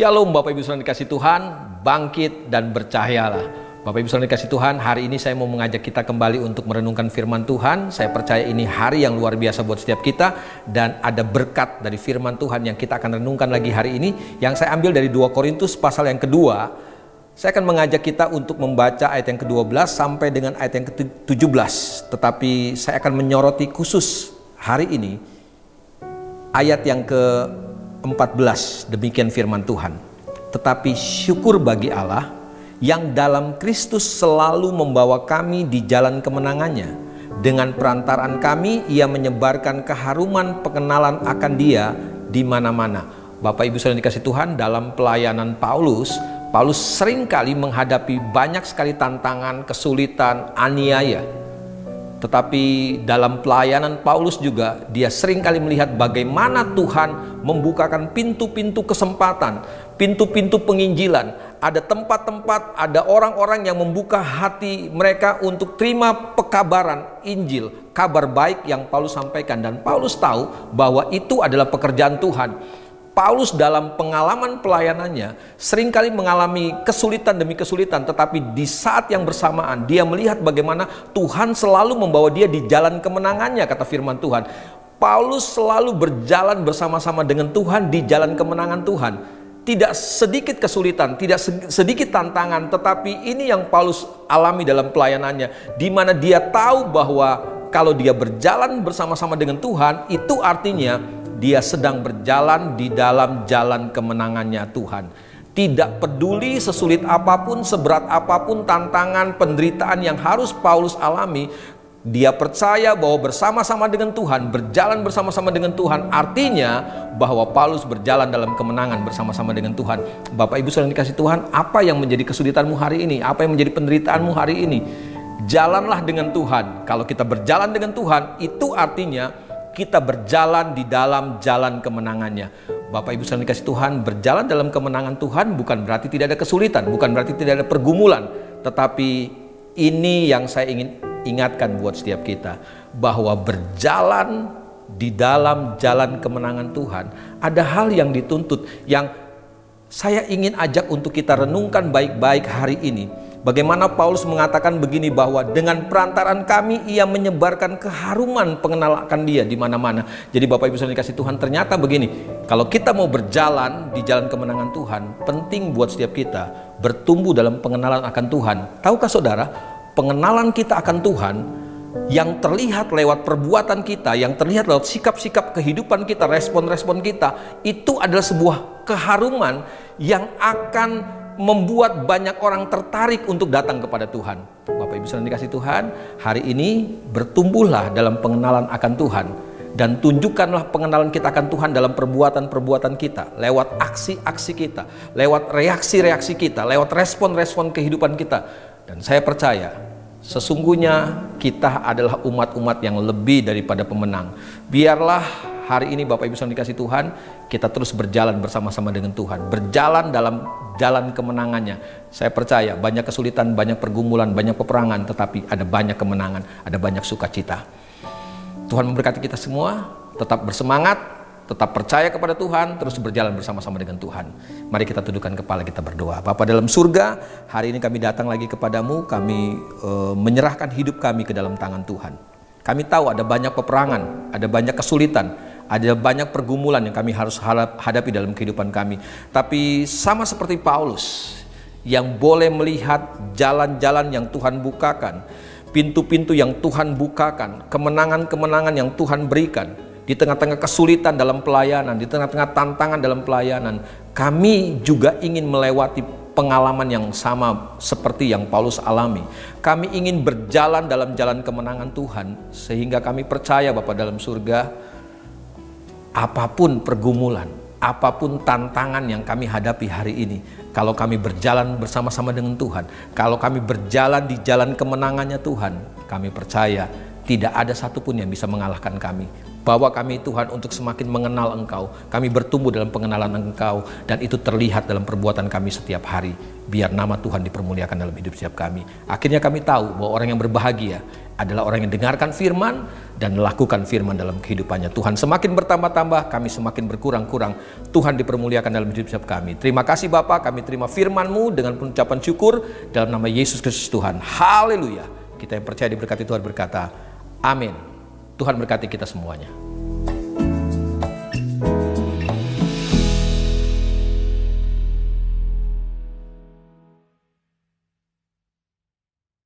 Shalom Bapak Ibu Saudara dikasih Tuhan, bangkit dan bercahayalah. Bapak Ibu Saudara dikasih Tuhan, hari ini saya mau mengajak kita kembali untuk merenungkan firman Tuhan. Saya percaya ini hari yang luar biasa buat setiap kita, dan ada berkat dari firman Tuhan yang kita akan renungkan lagi hari ini, yang saya ambil dari 2 Korintus pasal yang kedua. Saya akan mengajak kita untuk membaca ayat yang ke-12 sampai dengan ayat yang ke-17. Tetapi saya akan menyoroti khusus hari ini ayat yang ke-14, demikian firman Tuhan. Tetapi syukur bagi Allah yang dalam Kristus selalu membawa kami di jalan kemenangannya. Dengan perantaraan kami, Ia menyebarkan keharuman pengenalan akan Dia di mana-mana. Bapak Ibu Saudara dikasih Tuhan, dalam pelayanan Paulus seringkali menghadapi banyak sekali tantangan, kesulitan, aniaya. Tetapi dalam pelayanan Paulus juga dia seringkali melihat bagaimana Tuhan membukakan pintu-pintu kesempatan, pintu-pintu penginjilan. Ada tempat-tempat, ada orang-orang yang membuka hati mereka untuk terima pekabaran Injil, kabar baik yang Paulus sampaikan. Dan Paulus tahu bahwa itu adalah pekerjaan Tuhan. Paulus dalam pengalaman pelayanannya seringkali mengalami kesulitan demi kesulitan, tetapi di saat yang bersamaan dia melihat bagaimana Tuhan selalu membawa dia di jalan kemenangannya, kata firman Tuhan. Paulus selalu berjalan bersama-sama dengan Tuhan di jalan kemenangan Tuhan. Tidak sedikit kesulitan, tidak sedikit tantangan, tetapi ini yang Paulus alami dalam pelayanannya, di mana dia tahu bahwa kalau dia berjalan bersama-sama dengan Tuhan, itu artinya dia sedang berjalan di dalam jalan kemenangannya Tuhan. Tidak peduli sesulit apapun, seberat apapun tantangan, penderitaan yang harus Paulus alami, dia percaya bahwa bersama-sama dengan Tuhan, berjalan bersama-sama dengan Tuhan, artinya bahwa Paulus berjalan dalam kemenangan bersama-sama dengan Tuhan. Bapak Ibu Saudara dikasih Tuhan, apa yang menjadi kesulitanmu hari ini? Apa yang menjadi penderitaanmu hari ini? Jalanlah dengan Tuhan. Kalau kita berjalan dengan Tuhan, itu artinya kita berjalan di dalam jalan kemenangannya. Bapak Ibu Saudara dikasih Tuhan, berjalan dalam kemenangan Tuhan bukan berarti tidak ada kesulitan, bukan berarti tidak ada pergumulan. Tetapi ini yang saya ingin ingatkan buat setiap kita, bahwa berjalan di dalam jalan kemenangan Tuhan ada hal yang dituntut, yang saya ingin ajak untuk kita renungkan baik-baik hari ini. Bagaimana Paulus mengatakan begini, bahwa dengan perantaraan kami Ia menyebarkan keharuman pengenalan akan Dia di mana-mana. Jadi Bapak Ibu Saudara dikasih Tuhan, ternyata begini, kalau kita mau berjalan di jalan kemenangan Tuhan, penting buat setiap kita bertumbuh dalam pengenalan akan Tuhan. Tahukah saudara, pengenalan kita akan Tuhan yang terlihat lewat perbuatan kita, yang terlihat lewat sikap-sikap kehidupan kita, respon-respon kita, itu adalah sebuah keharuman yang akan membuat banyak orang tertarik untuk datang kepada Tuhan. Bapak Ibu Saudara dikasih Tuhan, hari ini bertumbuhlah dalam pengenalan akan Tuhan, dan tunjukkanlah pengenalan kita akan Tuhan dalam perbuatan-perbuatan kita, lewat aksi-aksi kita, lewat reaksi-reaksi kita, lewat respon-respon kehidupan kita. Dan saya percaya sesungguhnya kita adalah umat-umat yang lebih daripada pemenang. Biarlah hari ini Bapak Ibu Saudara dikasih Tuhan, kita terus berjalan bersama-sama dengan Tuhan, berjalan dalam jalan kemenangannya. Saya percaya banyak kesulitan, banyak pergumulan, banyak peperangan, tetapi ada banyak kemenangan, ada banyak sukacita. Tuhan memberkati kita semua, tetap bersemangat, tetap percaya kepada Tuhan, terus berjalan bersama-sama dengan Tuhan. Mari kita tundukkan kepala, kita berdoa. Bapa dalam surga, hari ini kami datang lagi kepadamu, kami menyerahkan hidup kami ke dalam tangan Tuhan. Kami tahu ada banyak peperangan, ada banyak kesulitan, ada banyak pergumulan yang kami harus hadapi dalam kehidupan kami. Tapi sama seperti Paulus yang boleh melihat jalan-jalan yang Tuhan bukakan, pintu-pintu yang Tuhan bukakan, kemenangan-kemenangan yang Tuhan berikan, di tengah-tengah kesulitan dalam pelayanan, di tengah-tengah tantangan dalam pelayanan, kami juga ingin melewati pengalaman yang sama seperti yang Paulus alami. Kami ingin berjalan dalam jalan kemenangan Tuhan, sehingga kami percaya Bapa dalam surga, apapun pergumulan, apapun tantangan yang kami hadapi hari ini, kalau kami berjalan bersama-sama dengan Tuhan, kalau kami berjalan di jalan kemenangannya Tuhan, kami percaya tidak ada satupun yang bisa mengalahkan kami. Bawa kami Tuhan untuk semakin mengenal Engkau. Kami bertumbuh dalam pengenalan Engkau, dan itu terlihat dalam perbuatan kami setiap hari. Biar nama Tuhan dipermuliakan dalam hidup setiap kami. Akhirnya kami tahu bahwa orang yang berbahagia adalah orang yang dengarkan firman dan melakukan firman dalam kehidupannya. Tuhan semakin bertambah-tambah, kami semakin berkurang-kurang. Tuhan dipermuliakan dalam hidup setiap kami. Terima kasih Bapa, kami terima firman-Mu dengan ucapan syukur dalam nama Yesus Kristus Tuhan. Haleluya. Kita yang percaya diberkati Tuhan berkata, amin. Tuhan berkati kita semuanya.